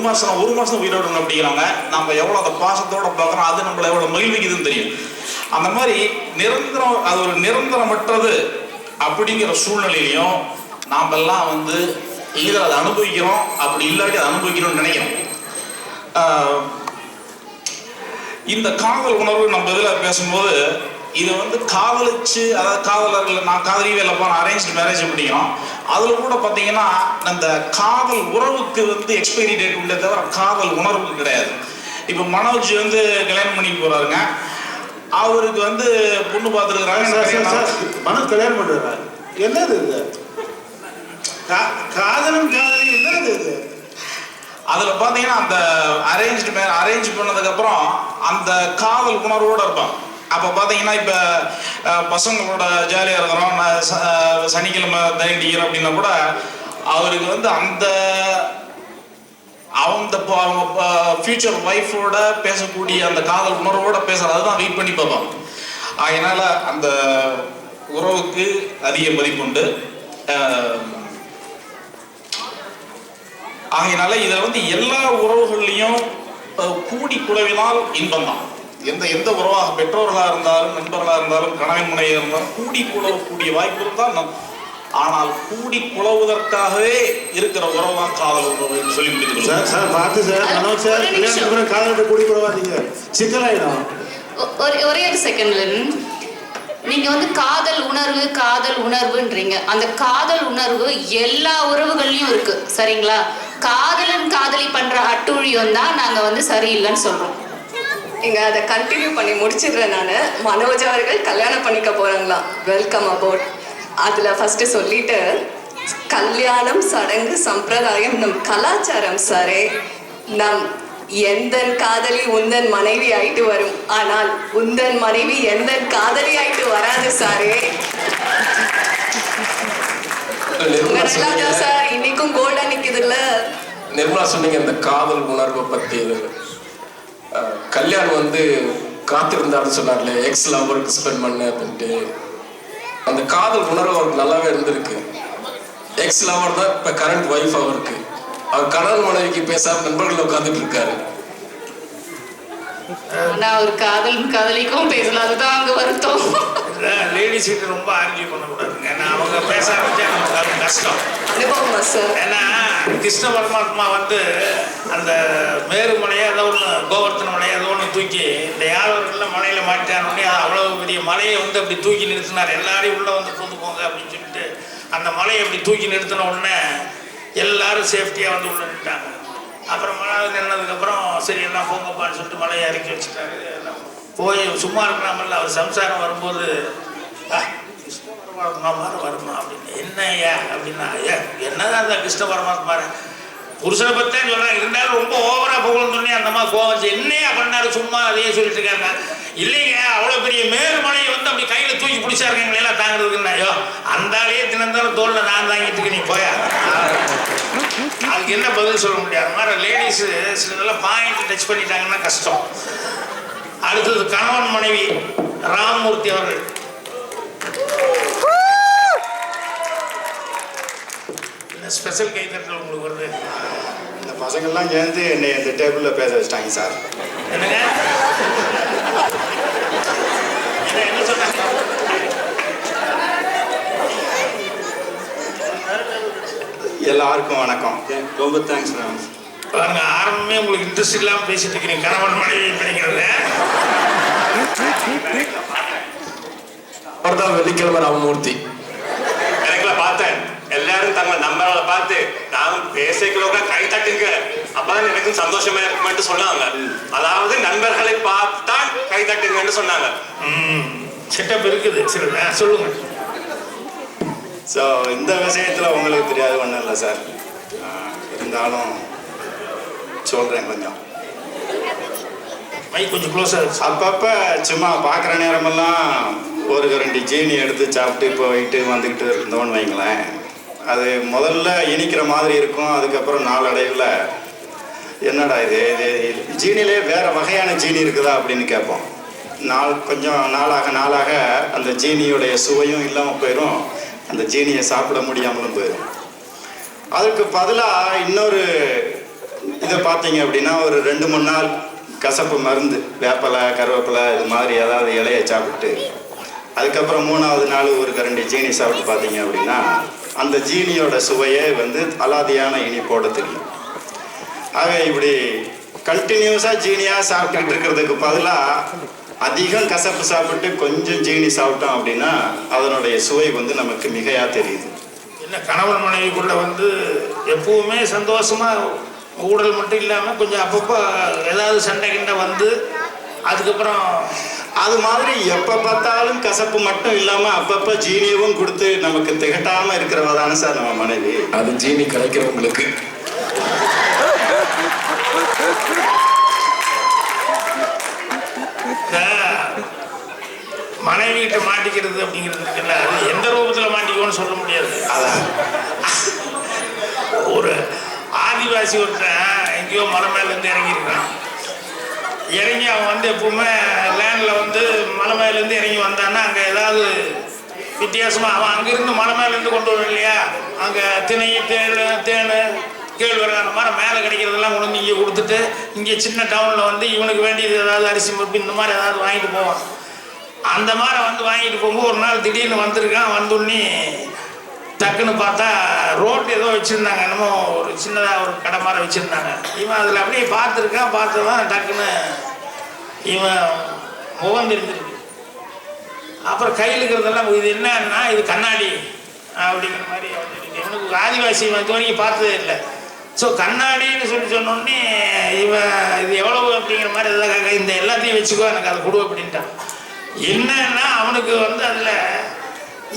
ஒரு மாசம் உயிரோடு அப்படிங்கிறாங்க. நம்ம எவ்வளவு அந்த பாசத்தோட பார்க்குறோம், அது நம்மளை எவ்வளவு மகிழ்விக்குதுன்னு தெரியும். அந்த மாதிரி நிரந்தரம், அது ஒரு நிரந்தரமற்றது அப்படிங்கிற சூழ்நிலையிலையும் நாம் எல்லாம் வந்து இதில் அதை அனுபவிக்கிறோம், அப்படி இல்லாட்டி அதை அனுபவிக்கிறோம்னு நினைக்கிறோம். இந்த காதல் உணர்வு நம்ம இதில் பேசும்போது இதை வந்து காதலிச்சு, அதாவது காதலர்கள், நான் காதலியே இல்லைப்பா, நான் அரேஞ்ச் மேரேஜ் அப்படிங்கிறோம். அதில் கூட பார்த்தீங்கன்னா அந்த காதல் உறவுக்கு வந்து எக்ஸ்பைரி டேட் உண்டே தவிர காதல் உணர்வுக்கு கிடையாது. இப்போ மனோஜ் வந்து கல்யாணம் பண்ணிட்டு போறாருங்க, அவருக்கு வந்து பொண்ணு பார்த்துருக்குறாங்க. மனோஜ் கல்யாணம் பண்ணுறாரு, என்னது இது? காதலும் காதலும் என்னது இது? அதில் பார்த்தீங்கன்னா அந்த அரேஞ்ச் பண்ணதுக்கப்புறம் அந்த காதல் உணர்வோடு இருப்பான். அப்போ பார்த்தீங்கன்னா இப்போ பசங்களோட ஜாலியாக இருக்கிறோம், சனிக்கிழமை தனிடிக்கிறோம் அப்படின்னா கூட அவருக்கு வந்து அவங்க ஃபியூச்சர் ஒய்ஃபோட பேசக்கூடிய அந்த காதல் உணர்வோட பேசுறது, அதுதான் வெயிட் பண்ணி பார்ப்பாங்க. அதனால அந்த உறவுக்கு அதிக மதிப்புண்டு. ஆகையினால இதில் வந்து எல்லா உறவுகள்லையும் கூடி குழவினால் இன்பம் தான். எந்த உறவாக, பெற்றோர்களாக இருந்தாலும் நண்பர்களாக இருந்தாலும் கணவன் மனைவியாக இருந்தாலும் கூடி குழவக்கூடிய வாய்ப்பு இருந்தால், ஆனால் கூடி குழவுவதற்காகவே இருக்கிற உறவு தான் காதல் உறவு சொல்லி முடிக்கிறோம். சார் சார் பார்த்து சார், மனோஜ் சார் கல்யாணத்துக்கு காதலிட்டு கூடி குழவாதீங்க, சிக்கலாயிடும். ஒரே ஒரு செகண்ட்ல, நீங்க வந்து காதல் உணர்வுன்றீங்க. அந்த காதல் உணர்வு எல்லா உறவுகள்லயும் இருக்கு, சரிங்களா? காதலன் காதலி பண்ற அட்டூழியம் தான் நாங்க வந்து சரியில்லைன்னு சொல்றோம். இங்க அதை கண்டினியூ பண்ணி முடிச்சிடுறேன் நான். மனோஜ் அவர்கள் கல்யாணம் பண்ணிக்க போறாங்களாம், வெல்கம் அபவுட். அதுல ஃபர்ஸ்ட் சொல்லிட்டு, கல்யாணம் சடங்கு சம்பிரதாயம் நம் கலாச்சாரம் சாரே. நம் எந்தன் காதலி உந்தன் மனைவி ஆயிட்டு வரும், ஆனால் உந்தன் மனைவி எந்தன் காதலி ஆயிட்டு வராது சாரே. சார் இன்னைக்கும் கோல்டா நிக்குதுல்ல. நிர்மலா சொன்னீங்க இந்த காதல் உணர்வை பத்தி. கல்யாணம் வந்து காத்திருந்தாருன்னு சொன்னார்ல, எக்ஸ் லவருக்கு ஸ்பெண்ட் பண்ண அப்படின்ட்டு. அந்த காதல் உணர்வு அவருக்கு நல்லாவே இருந்திருக்கு. எக்ஸ் லவர் தான் இப்ப கரண்ட் ஒய்ஃப் அவருக்கு. அவர் கணவன் மனைவிக்கு பேசாம நண்பர்கள் உட்காந்துட்டு இருக்காரு. ஆனா ஒரு காதலிக்கும் பேசல, அதுதான் அங்க வருத்தம். லேடிஸ் கிட்ட ரொம்ப ஆர்கியூ பண்ணக்கூடாதுங்க, ஏன்னா அவங்க பேச ஆரம்பிச்சா நமக்கு அது கஷ்டம். ஏன்னா கிருஷ்ண பரமாத்மா வந்து அந்த மேருமலையை ஏதோ ஒன்று, கோவர்த்தன மலையை ஏதோ ஒன்று தூக்கி இந்த யாதவர்கள் மலையில் மாட்டானே, அவ்வளோ பெரிய மலையை வந்து அப்படி தூக்கி நிறுத்தினார். எல்லாரையும் உள்ளே வந்து கொண்டு போங்க அப்படின்னு சொல்லிட்டு அந்த மலையை அப்படி தூக்கி நிறுத்தின உடனே எல்லாரும் சேஃப்டியாக வந்து உள்ள நின்ட்டாங்க. அப்புறம் மழை நின்னதுக்கப்புறம் சரி எல்லாம் போங்கப்பான்னு சொல்லிட்டு மலையை இறக்கி வச்சுட்டாரு. போய் சும்மா இருக்கிறாமல்ல, அவர் சம்சாரம் வரும்போது கிருஷ்ண பரமாத்மா மாதிரி வருமா அப்படின்னு. என்ன ஐயா அப்படின்னா, என்னதான் அந்த கிருஷ்ண பரமாத்மா புருஷனை பற்றே சொல்கிறாங்க, இருந்தாலும் ரொம்ப ஓவராக புகழ்ந்தோடனே அந்த மாதிரி கோவம் என்னையா பண்ணாரு, சும்மா அதையே சொல்லிட்டு இருக்காங்க. இல்லைங்க, அவ்வளோ பெரிய மேருமலையை வந்து அப்படி கையில் தூக்கி பிடிச்சாருங்க எங்களையெல்லாம் தாங்கிறதுக்குன்னா, ஐயோ அந்த ஆளையே தினந்தாலும் தோளில் நான் தாங்கிட்டு நீ போயா, அதுக்கு என்ன பதில் சொல்ல முடியாது. மாதிரி லேடிஸு சிலதெல்லாம் பாயிண்ட் டச் பண்ணிட்டாங்கன்னா கஷ்டம். அடுத்தது கணவன் மனைவி ராமமூர்த்தி அவர்கள். என்ன ஸ்பெஷல் கைத்தட்டல் உங்களுக்கு வருது? இந்த பசங்கள்லாம் சேர்ந்து என்னை இந்த டேபிளில் பேச வச்சிட்டாங்க சார். என்னங்க என்ன சொன்னாங்க? எல்லாருக்கும் வணக்கம், ரொம்ப தேங்க்ஸ் மேம். பாருங்க, ஆரம்பமே உங்களுக்கு இன்ட்ரெஸ்ட் இல்லாமல் பேசிட்டு இருக்கிறீங்க கணவன் மனைவி படிக்கிறது. அவர்தான் வெள்ளிக்கிழமை ராமமூர்த்தி. எனக்குலாம் பார்த்தேன், எல்லாரும் தங்கள் நம்பர்களை பார்த்து நானும் பேசிக்கிறவங்க கை தட்டுங்க, அப்பதான் எனக்கும் சந்தோஷமா இருக்குமென்று சொன்னாங்க. அதாவது நண்பர்களை பார்த்தால் கை தட்டுங்கன்னு சொன்னாங்க. செட்டப் இருக்குது, சரி சொல்லுங்க. ஸோ இந்த விஷயத்தில் உங்களுக்கு தெரியாது ஒன்றும் இல்லை சார், இருந்தாலும் சொல்கிறேன் கொஞ்சம். மைக் கொஞ்சம் க்ளோஸாக. அப்பப்போ சும்மா பார்க்குற நேரமெல்லாம் ஒரு 2 ஜீனி எடுத்து சாப்பிட்டு போயிட்டு வந்துக்கிட்டு இருந்தோன்னு வைங்களேன், அது முதல்ல இனிக்கிற மாதிரி இருக்கும். அதுக்கப்புறம் நாளடைவில் என்னடா இது ஜீனிலே வேறு வகையான ஜீனி இருக்குதா அப்படின்னு கேட்போம். கொஞ்சம் நாளாக அந்த ஜீனியுடைய சுவையும் இல்லாமல் போயிடும், அந்த ஜீனியை சாப்பிட முடியாமலும் போயிடும். அதுக்கு பதிலாக இன்னொரு இதை பார்த்தீங்க அப்படின்னா ஒரு 2-3 நாள் கசப்பு மருந்து வேப்பலை கருவேப்பிலை இது மாதிரி ஏதாவது இலையை சாப்பிட்டு அதுக்கப்புறம் 3ஆவது நாள் ஒரு கரண்டி ஜீனி சாப்பிட்டு பார்த்தீங்க அப்படின்னா அந்த ஜீனியோட சுவையே வந்து அலாதியான இனிப்போட தெரியும். ஆக இப்படி கண்டினியூஸாக ஜீனியாக சாப்பிட்டுட்டு இருக்கிறதுக்கு பதிலாக அதிகம் கசப்பு சாப்பிட்டு கொஞ்சம் ஜீனி சாப்பிட்டோம் அப்படின்னா அதனுடைய சுவை வந்து நமக்கு மிகையாக தெரியுது. இல்லை, கணவன் மனைவிக்குள்ள வந்து எப்பவுமே சந்தோஷமாக ஊடல் மட்டும் இல்லாமல் கொஞ்சம் அப்பப்போ ஏதாவது சண்டை கிண்டை வந்து அதுக்கப்புறம் அது மாதிரி எப்போ பார்த்தாலும் கசப்பு மட்டும் இல்லாமல் அப்பப்போ ஜீனியவும் கொடுத்து நமக்கு திகட்டாமல் இருக்கிறவா தானே சார் நம்ம மனைவி. அது ஜீனி கிடைக்கிறவங்களுக்கு. மனைவி கிட்ட மாட்டிக்கிறது அப்படிங்கிறது இருக்குல்ல, அது எந்த ரூபத்தில் மாட்டிக்குவோன்னு சொல்ல முடியாது. அதான் ஒரு ஆதிவாசி ஒருத்தன் எங்கேயோ மலை மேலேருந்து இறங்கியிருக்கான். இறங்கி அவன் வந்து எப்பவுமே லேண்டில் வந்து மலை மேலேருந்து இறங்கி வந்தான்னா அங்கே ஏதாவது வித்தியாசமாக அவன் அங்கேருந்து மலை மேலேருந்து கொண்டு வரும் இல்லையா, அங்கே திணை தேன் கேழ்வரகு அந்த மாதிரி மேலே கிடைக்கிறதெல்லாம் கொண்டு வந்து இங்கே கொடுத்துட்டு இங்கே சின்ன டவுனில் வந்து இவனுக்கு வேண்டியது ஏதாவது அரிசி பருப்பு இந்த மாதிரி ஏதாவது வாங்கிட்டு போவான். அந்த மாதிரி வந்து வாங்கிட்டு போகும்போது ஒரு நாள் திடீர்னு வந்திருக்கான். வந்துடனே டக்குன்னு பார்த்தா ரோட்டு ஏதோ வச்சுருந்தாங்க, என்னமோ ஒரு சின்னதாக ஒரு கடை மாதிரி வச்சுருந்தாங்க. இவன் அதில் அப்படியே பார்த்துருக்கான். பார்த்ததான் டக்குன்னு இவன் முகம் தெரிஞ்சிருக்கு. அப்புறம் கையில் இருக்கிறதெல்லாம் இது என்னன்னா இது கண்ணாடி அப்படிங்கிற மாதிரி இவனுக்கு ஆதிவாசி இவன் இது வரைக்கும் பார்த்ததே இல்லை. ஸோ கண்ணாடின்னு சொன்னோடனே இவன் இது எவ்வளவு அப்படிங்கிற மாதிரி எதாவது இந்த எல்லாத்தையும் வச்சுக்கோ எனக்கு அதை கொடு அப்படின்ட்டான். என்னன்னா அவனுக்கு வந்து அதில்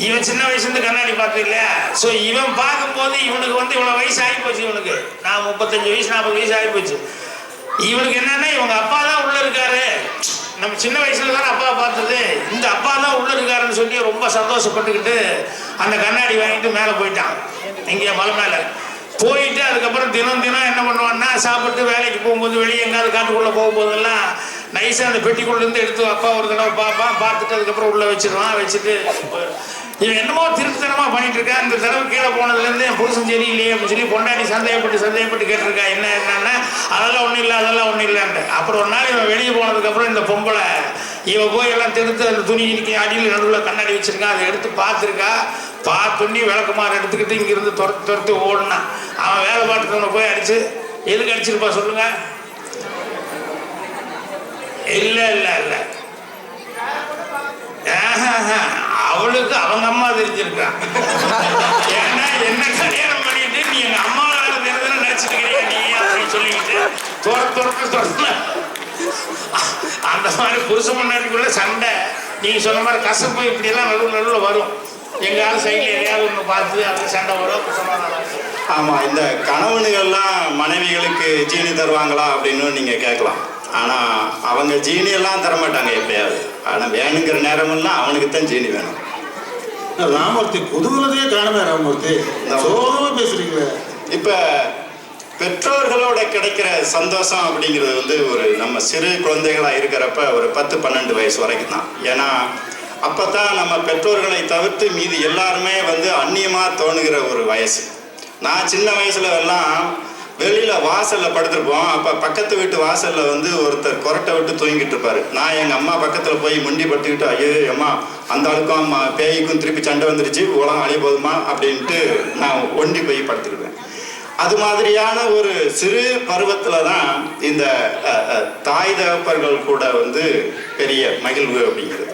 இவன் சின்ன வயசுலேருந்து கண்ணாடி பார்த்தது இல்லையா. ஸோ இவன் பார்க்கும்போது இவனுக்கு வந்து இவ்வளோ வயசு ஆகிப்போச்சு. இவனுக்கு நான் 35 வயசு 40 வயசு ஆகிப்போச்சு. இவனுக்கு என்னன்னா இவங்க அப்பா தான் உள்ளே இருக்காரு, நம்ம சின்ன வயசுல தானே அப்பா பார்த்தது, இந்த அப்பா தான் உள்ளே இருக்காருன்னு சொல்லி ரொம்ப சந்தோஷப்பட்டுக்கிட்டு அந்த கண்ணாடி வாங்கிட்டு மேலே போயிட்டான். இங்கே மலை மேலே போயிட்டு அதுக்கப்புறம் தினம் என்ன பண்ணுவான்னா சாப்பிட்டு வேலைக்கு போகும்போது வெளியே எங்காவது காட்டுக்குள்ளே போகும்போதெல்லாம் நைஸாக அந்த பெட்டிக்குள்ளேருந்து எடுத்து அப்பா ஒரு தடவை பார்ப்பான். பார்த்துட்டு அதுக்கப்புறம் உள்ளே வச்சிருவான். வச்சுட்டு இவன் என்னமோ திருப்தித்தனமாக பண்ணிட்டு இருக்கான். இந்த தடவை கீழே போனதுலேருந்து என் புருஷன் சரியில்லையே அப்படின்னு சொல்லி பொண்டாட்டி சந்தேகப்பட்டு கேட்டிருக்கா. என்னன்னா அதெல்லாம் ஒன்றும் இல்லை அதெல்லாம் ஒன்றும் இல்லைன்ட்டு. அப்புறம் ஒரு நாள் இவன் வெளியே போனதுக்கப்புறம் இந்த பொம்பளை இவன் போய் எல்லாம் தெடுத்து அந்த துணி இன்னைக்கு அடியில் நடுவில் கண்ணாடி வச்சிருக்கான். அதை எடுத்து பார்த்துருக்கா. பார்த்துண்ணி விளக்குமாறு எடுத்துக்கிட்டு இங்கிருந்து துரத்து ஓடினான். அவன் வேலை பார்த்துக்கவனை போய் அடிச்சு எதுக்கு அடிச்சிருப்பா சொல்லுங்க. இல்லை அவளுக்கு அவங்க அம்மா தெரிஞ்சிருக்கான். ஏன்னா என்ன கல்யாணம் பண்ணிட்டு நீ எங்க அம்மா தெரிஞ்சு நினைச்சிட்டு இருக்கிறியா நீ அப்படின்னு சொல்லிக்கிட்டு துரத்து அந்த மாதிரி புருஷ முன்னாடிக்குள்ள சண்டை. நீங்க சொன்ன மாதிரி கசப்பு இப்படியெல்லாம் நடுவில் வரும். எங்காவது சைடில் எதையாவது ஒன்று பார்த்து அது சண்டை வரும். ஆமாம், இந்த கணவனுகள்லாம் மனைவிகளுக்கு ஜீனி தருவாங்களா அப்படின்னு நீங்கள் கேட்கலாம். ஆனால் அவங்க ஜீனியெல்லாம் தரமாட்டாங்க எப்பயாவது. ஆனால் வேணுங்கிற நேரமெல்லாம் அவனுக்கு தான் ஜீனி வேணும். ராமூர்த்தி குதூகலத்தையே காணுமே. ராமூர்த்தி சோகமாக பேசுறீங்களே. இப்போ பெற்றோர்களோட கிடைக்கிற சந்தோஷம் அப்படிங்கிறது வந்து ஒரு நம்ம சிறு குழந்தைகளாக இருக்கிறப்ப ஒரு 10-12 வயசு வரைக்கும் தான். ஏன்னா அப்போ தான் நம்ம பெற்றோர்களை தவிர்த்து மீதி எல்லாருமே வந்து அந்நியமாக தோணுகிற ஒரு வயசு. நான் சின்ன வயசுல எல்லாம் வெளியில் வாசலில் படுத்திருப்போம். அப்போ பக்கத்து வீட்டு வாசலில் வந்து ஒருத்தர் கொரட்டை விட்டு தூங்கிட்டு இருப்பார். நான் எங்கள் அம்மா பக்கத்தில் போய் முண்டி பட்டுக்கிட்டு ஐயோ அம்மா அந்த ஆளுக்கும் அம்மா பேய்க்கும் திருப்பி சண்டை வந்துருச்சு உலகம் அழிய போதுமா அப்படின்ட்டு நான் ஒண்டி போய் படுத்துக்கிடுவேன். அது மாதிரியான ஒரு சிறு பருவத்தில் தான் இந்த தாய் தகப்பர்கள் கூட வந்து பெரிய மகிழ்வு அப்படிங்கிறது.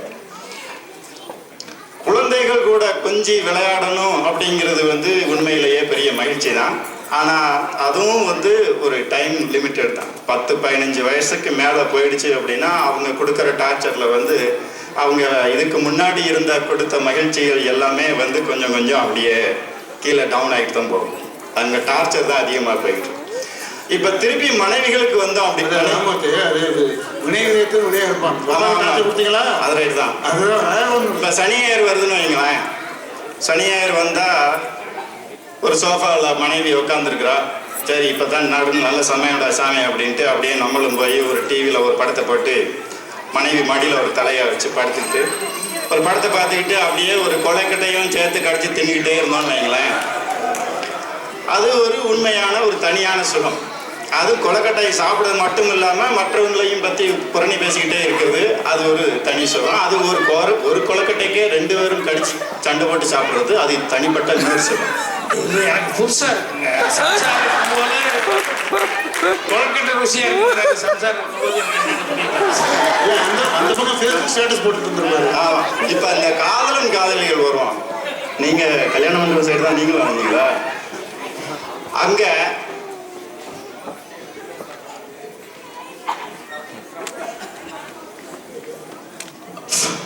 குழந்தைகள் கூட கொஞ்சி விளையாடணும் அப்படிங்கிறது வந்து உண்மையிலேயே பெரிய மகிழ்ச்சி தான். ஆனால் அதுவும் வந்து ஒரு டைம் லிமிட்டட் தான். 10-15 வயசுக்கு மேலே போயிடுச்சு அப்படின்னா அவங்க கொடுக்குற டார்ச்சரில் வந்து அவங்க இதுக்கு முன்னாடி கொடுத்த மகிழ்ச்சிகள் எல்லாமே வந்து கொஞ்சம் அப்படியே கீழே டவுன் ஆகிட்டு தான் போகும். அங்கே டார்ச்சர் தான் அதிகமாக போயிட்டு. இப்போ திருப்பி மனைவிகளுக்கு வந்தோம் அப்படின்னா அது ரைட் தான். இப்போ சனி ஞாயிறு வருதுன்னு வைங்களேன். சனி ஞாயிறு வந்தால் ஒரு சோஃபாவில் மனைவி உட்காந்துருக்குறா. சரி இப்போ தான் நல்ல சமயம்டா சாமி அப்படின்ட்டு அப்படியே நம்மளும் போய் ஒரு டிவியில் ஒரு படத்தை போட்டு மனைவி மடியில் ஒரு தலையை வச்சு படுத்துக்கிட்டு ஒரு படத்தை பார்த்துக்கிட்டு அப்படியே ஒரு கொலைக்கட்டையும் சேர்த்து கடிச்சு தின்னுக்கிட்டே இருந்தோம்னு வைங்களேன். அது ஒரு உண்மையான ஒரு தனியான சுகம். அது கொலக்கட்டையை சாப்பிடுறது மட்டும் இல்லாமல் மற்றவங்களையும் பற்றி புரணி பேசிக்கிட்டே இருக்குது. அது ஒரு தனி சுகம். அது ஒரு கொலக்கட்டைக்கே 2 பேரும் கடிச்சு சண்டை போட்டு சாப்பிட்றது அது தனிப்பட்ட இன்னொரு சுகம். இது எனக்கு புதுசாக இருக்குங்க. கொலக்கட்டை ருசியாக இருக்குது. சம்சாரம் அந்த பக்கம் ஃபேஸ்புக் ஸ்டேட்டஸ் போட்டுட்டு இருந்துருவாரு. இப்போ இந்த காதலன் காதலிகள் வரும். நீங்கள் கல்யாண மண்டபம் சைடு தான் நீங்களும் வந்தீங்களா? அங்கே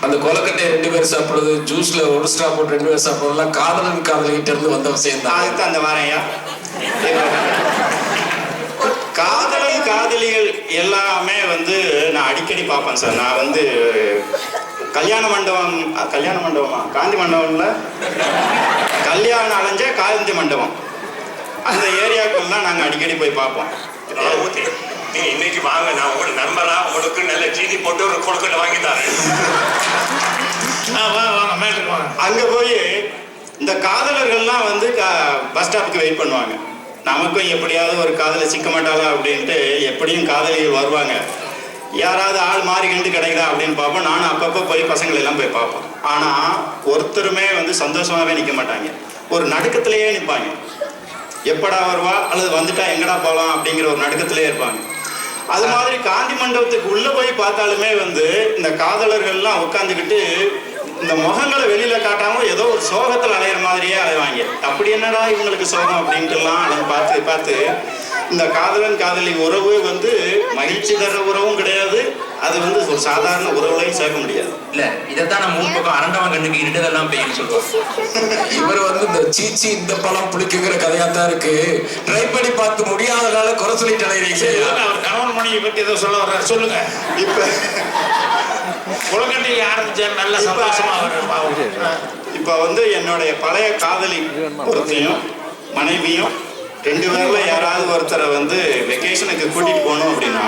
அந்த கொலக்கட்டையை 2 பேர் சாப்பிடுறது, ஜூஸ்ல ஒரு ஸ்ட்ரா போட்டு 2 பேர் சாப்பிடுறதுலாம் காதலன் காதலிகிட்ட இருந்து வந்த விஷயம் தான். அதுக்கு அந்த வாரையா காதலன் காதலிகள் எல்லாமே வந்து நான் அடிக்கடி பார்ப்பேன் சார். நான் வந்து கல்யாண மண்டபமா காந்தி மண்டபம்ல கல்யாணம் அலைஞ்ச காந்தி மண்டபம் அந்த ஏரியாக்கள்லாம் நாங்கள் அடிக்கடி போய் பார்ப்போம். நீங்க இன்னைக்கு வாங்க, நான் உங்களுக்கு நண்பரா உங்களுக்கு நல்ல சீனி போட்டு ஒரு கொழுக்கட்டை வாங்கி தரேன். அங்க போய் இந்த காதலர்கள்லாம் வந்து பஸ் ஸ்டாப்புக்கு வெயிட் பண்ணுவாங்க. நமக்கும் எப்படியாவது ஒரு காதலை சிக்க மாட்டாளா அப்படின்ட்டு எப்படியும் காதலிகள் வருவாங்க. யாராவது ஆள் மாறி கண்டு கிடைக்குதா அப்படின்னு பார்ப்போம். நானும் அப்பப்போ போய் பசங்களை எல்லாம் போய் பார்ப்போம். ஆனால் ஒருத்தருமே வந்து சந்தோஷமாகவே நிற்க மாட்டாங்க. ஒரு நடுக்கத்திலேயே நிற்பாங்க. எப்படா வருவா அல்லது வந்துட்டா எங்கடா போகலாம் அப்படிங்கிற ஒரு நடுக்கத்திலே இருப்பாங்க. அது மாதிரி காந்தி மண்டபத்துக்கு உள்ளே போய் பார்த்தாலுமே வந்து இந்த காதலர்கள்லாம் உட்காந்துக்கிட்டு இந்த முகங்களை வெளியில காட்டாம ஏதோ ஒரு சோகத்தில் அலையிற மாதிரியே அலைவாங்க. அப்படி என்னடா இவங்களுக்கு சோகம் அப்படின்ட்டுலாம் அதை பார்த்து இந்த காதலன் காதலி உறவு வந்து மகிழ்ச்சி தர்ற உறவும் கிடையாது. அது வந்து ஒரு சாதாரண உறவுலையும் சேர்க்க முடியாது. இல்ல இதைத்தான் நம்ம மூணு பக்கம் அரண்டவன் கண்ணுக்கு இருட்டதெல்லாம் பெய்யும் சொல்லுவாங்க. இவர் வந்து இந்த சீச்சி இந்த பழம் புளிக்குங்கிற கதையா தான் இருக்கு. ட்ரை பண்ணி பார்த்து முடியாதனால குறை சொல்லிட்டு அலைகிறீங்க. அவர் கணவன் மனைவி பற்றி ஏதோ சொல்ல வர்றாரு, சொல்லுங்க. இப்ப குளக்கட்டைக்கு ஆரம்பிச்சார், நல்ல சந்தோஷமா வர்றாரு. இப்ப வந்து என்னுடைய பழைய காதலி ஒருத்தையும் மனைவியும் 2 பேர்ல யாராவது ஒருத்தரை வந்து வெக்கேஷனுக்கு கூட்டிட்டு போகணும் அப்படின்னா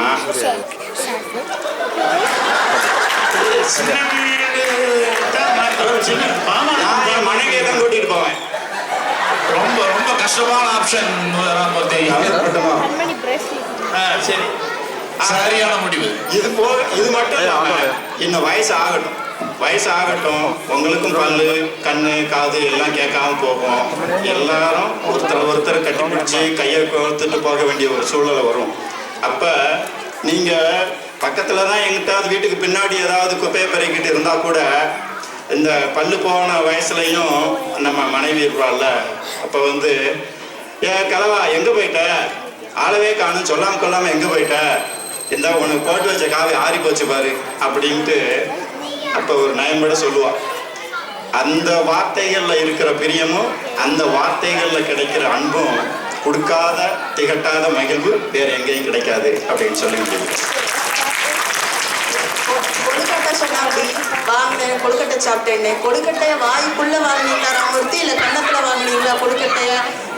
நான் என் மனைவியை தான் கூட்டிட்டு போவேன். ரொம்ப ரொம்ப கஷ்டமான ஆப்ஷன். சரி, சரியான முடிவு. இது மட்டும் இல்லாம இன்னும் வயசு ஆகட்டும் உங்களுக்கும் பல்லு கண்ணு காது எல்லாம் கேட்காம போகும். எல்லாரும் ஒருத்தர் கட்டி பிடிச்சி கையை கோர்த்துட்டு போக வேண்டிய ஒரு சூழ்நிலை வரும். அப்ப நீங்க பக்கத்துல தான் எங்கிட்டாவது வீட்டுக்கு பின்னாடி ஏதாவது குப்பையை பெருக்கிட்டு இருந்தா கூட இந்த பல்லு போன வயசுலையும் நம்ம மனைவி இருப்பாள்ல, அப்ப வந்து கிழவா எங்க போயிட்ட, ஆளவே காணும், சொல்லாம கொள்ளாம எங்க போயிட்ட, இந்த உனக்கு போட்டு வச்ச காவி ஆறி போச்சு பாரு அப்படின்ட்டு அப்ப ஒரு நயம்பட சொல்லுவான். அந்த வார்த்தைகள்ல இருக்கிற பிரியமும் அந்த வார்த்தைகள்ல கிடைக்கிற அன்பும் கொடுக்காத திகட்டாத மகிழ்வு வேற எங்கேயும் கிடைக்காது அப்படின்னு சொல்லி முடியும். கொழுக்கட்டை சொன்னாப்படி வாங்கினேன், கொழுக்கட்டை சாப்பிட்டேன். கொழுக்கட்டைய வாய்க்குள்ள வாங்கினீங்களா ராமூர்த்தி, இல்ல கண்ணத்துல வாங்கினீங்களா கொழுக்கட்டைய?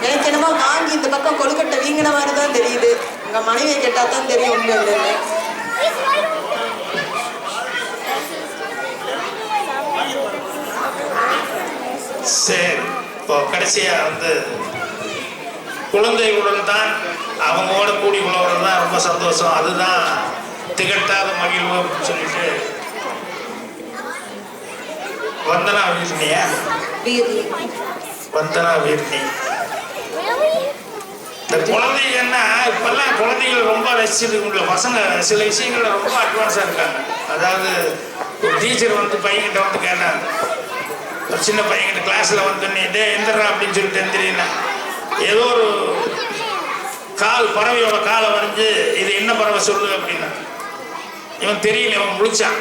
எனக்கு என்னமோ வாங்கி இந்த பக்கம் கொழுக்கட்டை வீங்கின மாதிரி தான் தெரியுது. உங்க மனைவியை கேட்டா தான் தெரியும் உண்மை இல்லைன்னு. சரி, இப்போ கடைசியா வந்து குழந்தைகளுடன் தான் அவங்களோட கூடி உழவுறது தான் ரொம்ப சந்தோஷம். அதுதான் திகட்டாத மகிழ்வு அப்படின்னு சொல்லிட்டு வந்தனா வீர்னியா வந்தனா வீர்னி. இந்த குழந்தைங்கன்னா இப்பெல்லாம் குழந்தைகள் ரொம்ப ரசிச்சிருக்க பசங்க சில விஷயங்கள்ல ரொம்ப அட்வான்ஸாக இருக்காங்க. அதாவது ஒரு டீச்சர் வந்து பையன்கிட்ட வந்து கேட்டாங்க, ஒரு சின்ன பையன்கிட்ட கிளாஸில் வந்து நீ எந்திரா அப்படின்னு சொல்லிட்டு எந்திரினா ஏதோ ஒரு பறவையோட காலை வரைஞ்சு இது என்ன பறவை சொல்லு அப்படின்னா இவன் தெரியல, இவன் முழிச்சான்.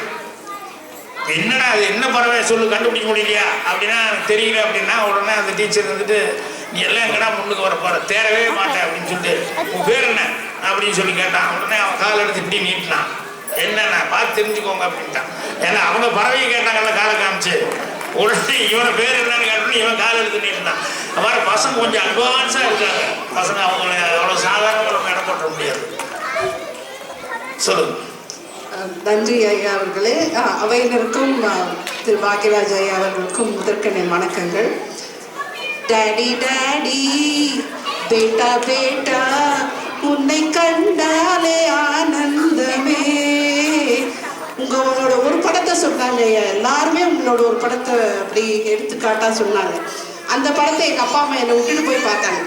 என்னடா அது என்ன பறவை சொல்லு, கண்டுபிடிக்க முடியலையா அப்படின்னா தெரியல அப்படின்னா உடனே அந்த டீச்சர் வந்துட்டு நீ எல்லாம் எங்கடா முன்னுக்கு வர போற, தேரவே மாட்டேன் அப்படின்னு சொல்லிட்டு உன் பேர் என்ன அப்படின்னு சொல்லி கேட்டான். உடனே அவன் காலை எடுத்து இப்படி நீட்டினான். என்னண்ணா பார்த்து தெரிஞ்சுக்கோங்க அப்படின்ட்டான். ஏன்னா அவங்க பறவையை கேட்டாங்கல்ல காலை காமிச்சு. உடனே இவனை பேர் என்னன்னு கேட்டோன்னு இவன் காலை எடுத்து நீட்டினான். அவரை பசங்க கொஞ்சம் அட்வான்ஸாக இருக்காங்க. பசங்க அவங்களை அவ்வளோ சாதாரணமாக இடம் போட்ட முடியாது. சொல்லுங்க. நன்றி ஐயா அவர்களே. அவையினருக்கும் திரு பாக்யராஜ் ஐயா அவர்களுக்கும் முதற்கண் வணக்கங்கள். டேடி டேடி பேட்டா பேட்டா உன்னை கண்டாலே ஆனந்தமே. உங்களோட ஒரு படத்தை சொன்னாங்க, எல்லாருமே உங்களோட ஒரு படத்தை அப்படி எடுத்துக்காட்டா சொன்னாங்க. அந்த படத்தை எங்க அப்பா அம்மா என்னை விட்டுட்டு போய் பார்த்தாங்க.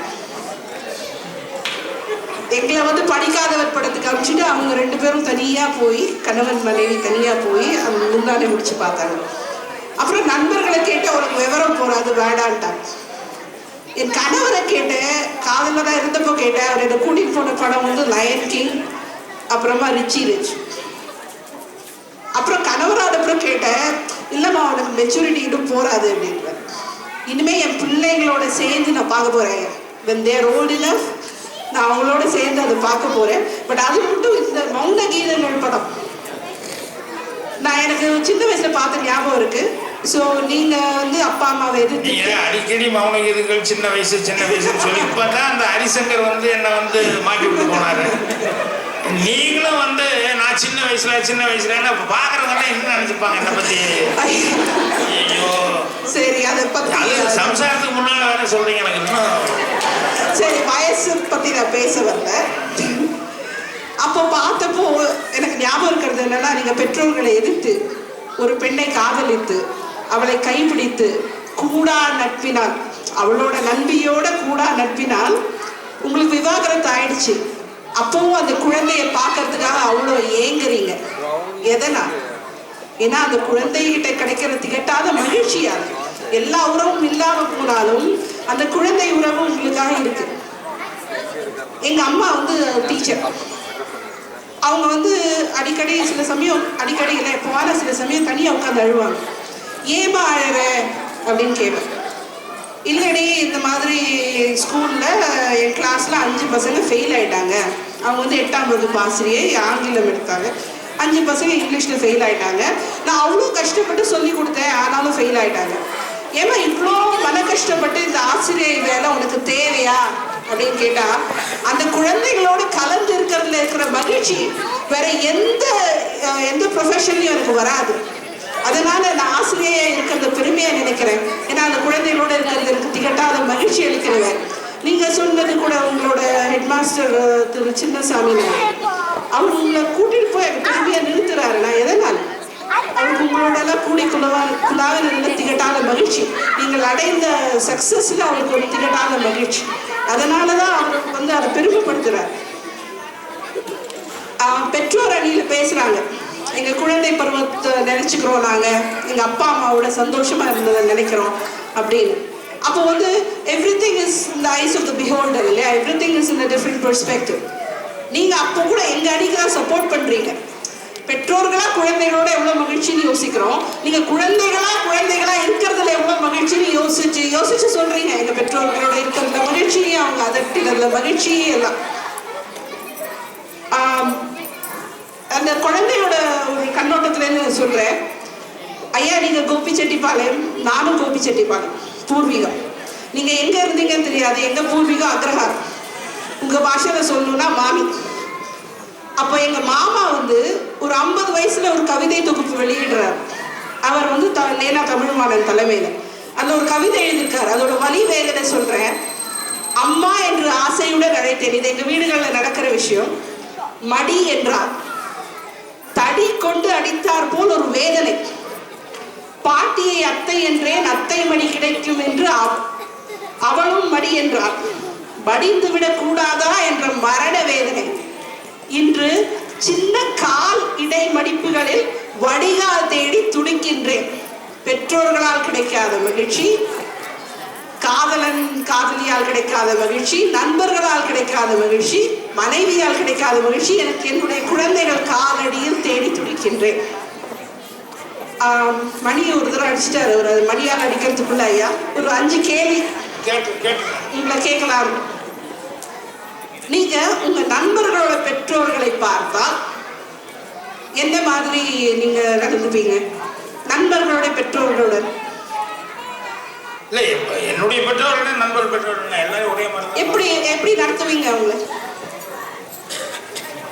எங்களை வந்து படிக்காதவர் படத்துக்கு அனுப்பிச்சுட்டு அவங்க 2 பேரும் தனியா போய், கணவன் மனைவி தனியா போய் அவங்க முன்னாலே முடிச்சு பார்த்தாங்க. அப்புறம் நண்பர்களை கேட்ட உனக்கு விவரம் போறாது வேடான்ட்டாங்க. என் கணவரை கேட்டேன், காதலரா இருந்தப்போ கேட்டேன். அவர் என்னை கூட்டிட்டு போன படம் வந்து லயன் கிங், அப்புறமா ரிச்சி ரிச். அப்புறம் கணவரான அப்புறம் கேட்டேன், இல்லைம்மா அவனுக்கு மெச்சூரிட்டி இன்னும் போறாது அப்படின்ற. இனிமே என் பிள்ளைங்களோட சேர்ந்து நான் பார்க்க போறேன். when they are old enough நான் அவங்களோட சேர்ந்து அதை பார்க்க போறேன். பட் அது மட்டும் இந்த மௌன கீதங்கள் படம் நான் எனக்கு சின்ன வயசுல பார்த்த ஞாபகம் இருக்கு. ஸோ நீங்க வந்து அப்பா அம்மாவை எதிர்த்து அடிக்கடி மௌன கீதங்கள் சின்ன வயசுன்னு சொல்லி இப்பதான் அந்த ஹரிசங்கர் வந்து என்னை வந்து மாட்டி விட்டு போனாரு. நீங்களும் வந்து நான் சின்ன வயசுல என்ன பாக்குறவங்க என்ன நினைச்சுப்பாங்க என்னை பத்தி? ஐயோ சரி, அதை பத்தி அது சம்சாரத்துக்கு முன்னால வேற சொல்றீங்க. எனக்கு இன்னும் சரி, வயசு பத்தி நான் பேச வரல. அப்போ பார்த்தப்போ எனக்கு ஞாபகம் இருக்கிறது என்னன்னா, நீங்க பெற்றோர்களை எதிர்த்து ஒரு பெண்ணை காதலித்து அவளை கைப்பிடித்து கூடா நட்பினால், அவளோட நண்பியோட கூடா நட்பினால் உங்களுக்கு விவாகரத்து ஆயிடுச்சு. அப்பவும் அந்த குழந்தைய பார்க்கறதுக்காக அவ்வளோ ஏங்குறீங்க. எதனால்? ஏன்னா அந்த குழந்தைகிட்ட கிடைக்கிற திகட்டாத மகிழ்ச்சியால் எல்லா உறவும் இல்லாம போனாலும் அந்த குழந்தை உறவு உங்களுக்காக இருக்கு. எங்க அம்மா வந்து டீச்சர். அவங்க வந்து அடிக்கடி சில சமயம், அடிக்கடி இல்லை எப்போவான சில சமயம் தனியாக உட்காந்து அழுவாங்க. ஏமா அழற அப்படின்னு கேட்பேன். இல்லடி இந்த மாதிரி ஸ்கூலில் என் கிளாஸில் 5 பசங்க ஃபெயில் ஆகிட்டாங்க. அவங்க வந்து 8ஆம் வகுப்பு ஆசிரியை, ஆங்கிலம் எடுத்தாங்க. 5 பசங்க இங்கிலீஷில் ஃபெயில் ஆகிட்டாங்க. நான் அவ்வளோ கஷ்டப்பட்டு சொல்லி கொடுத்தேன், ஆனாலும் ஃபெயில் ஆகிட்டாங்க. ஏமா இவ்வளோ மன கஷ்டப்பட்டு இந்த ஆசிரியை வேலை உனக்கு தேவையா அப்படின்னு கேட்டா, அந்த குழந்தைகளோட கலந்து இருக்கிறதுல இருக்கிற மகிழ்ச்சி வேற எந்த ப்ரொஃபஷன்லையும் எனக்கு வராது. அதனால நான் ஆசிரியை இருக்கிறத பெருமையா நினைக்கிறேன். ஏன்னா அந்த குழந்தைகளோட இருக்கிறது எனக்கு திகட்டாத மகிழ்ச்சி அளிக்கிறவர். நீங்க சொன்னது கூட உங்களோட ஹெட்மாஸ்டர் திரு சின்னசாமி, அவர் உங்களை கூட்டிட்டு போய் எனக்கு பெருமையா நிறுத்துறாரு. நான் எதனால் அவருக்கு உங்களோட கூடி குழாக இருந்த திகட்டாத மகிழ்ச்சி, நீங்கள் அடைந்த சக்சஸ்ல அவருக்கு ஒரு திகட்டாத மகிழ்ச்சி. அதனாலதான் அவருக்கு வந்து அதை பெருமைப்படுத்துறாரு. பெற்றோர் அணியில பேசுறாங்க, எங்க குழந்தை பருவத்தை நினைச்சுக்கிறோம், நாங்க எங்க அப்பா அம்மாவோட சந்தோஷமா இருந்ததை நினைக்கிறோம் அப்படின்னு. அப்போ வந்து everything is in the eyes of the beholder இல்லையா? Everything is in a different perspective. நீங்க அப்போ கூட எங்க அணிக்கு தான் சப்போர்ட் பண்றீங்க. பெற்றோர்களா குழந்தைகளோட எவ்வளவு மகிழ்ச்சின்னு யோசிக்கிறோம், நீங்க குழந்தைகளா இருக்கிறதுல எவ்வளவு மகிழ்ச்சின்னு யோசிச்சு சொல்றீங்க. எங்க பெற்றோர்களோட இருக்கிற மகிழ்ச்சி, அவங்க அதட்டினதுல மகிழ்ச்சி எல்லாம். அந்த குழந்தையோட ஒரு கண்ணோட்டத்துல இருந்து சொல்றேன். ஐயா நீங்க கோபிச்செட்டிப்பாளையம், நானும் கோபிச்செட்டிப்பாளையம் பூர்வீகம். நீங்க எங்க இருந்தீங்கன்னு தெரியாது, எங்க பூர்வீகம் அக்ரஹாரம். உங்க பாஷையில சொல்லணும்னா மாமி. அப்போ எங்க மாமா வந்து ஒரு 50 வயசுல ஒரு கவிதை தொகுப்பு வெளியிடுறார். அவர் வந்து லேனா தமிழ்மாறன் தலைமையில அந்த ஒரு கவிதை எழுதியிருக்காரு. அதோட வலி வேதனை சொல்றேன். அம்மா என்று ஆசையுடன் அழைத்தேன். இது எங்க வீடுகளில் நடக்கிற விஷயம். மடி என்றார், தடி கொண்டு அடித்தார் போல் ஒரு வேதனை. பாட்டியை அத்தை என்றேன், அத்தை மடி கிடைக்கும் என்று அவளும் மடி என்றார். மடிந்து விடக் கூடாதா என்ற மரண வேதனை. இன்று சின்ன கால் இடை மடிப்புகளில் வடிகால் தேடி துடிக்கின்றேன். பெற்றோர்களால் கிடைக்காத மகிழ்ச்சி, காதலன் காதலியால் கிடைக்காத மகிழ்ச்சி, நண்பர்களால் கிடைக்காத மகிழ்ச்சி, மனைவியால் கிடைக்காத மகிழ்ச்சி, எனக்கு என்னுடைய குழந்தைகள் காலடியில் தேடி துடிக்கின்றேன். மணி ஒரு தடவை அடிச்சுட்டாரு. ஒரு மணியால் அடிக்கிறதுக்குள்ள ஐயா ஒரு 5 கேள்வி உங்களை கேட்கலாம். நீங்க உங்க நண்பர்களோட பெற்றோர்களை பார்த்தால் எந்த மாதிரி நீங்க நடந்துப்பீங்க? நண்பர்களோட பெற்றோர்களோட இல்ல, என்னுடைய பெற்றோர்கள் நண்பர் பெற்றோர்கள் எல்லாரும் ஒரே மாதிரி எப்படி நடத்துவீங்க? அவங்க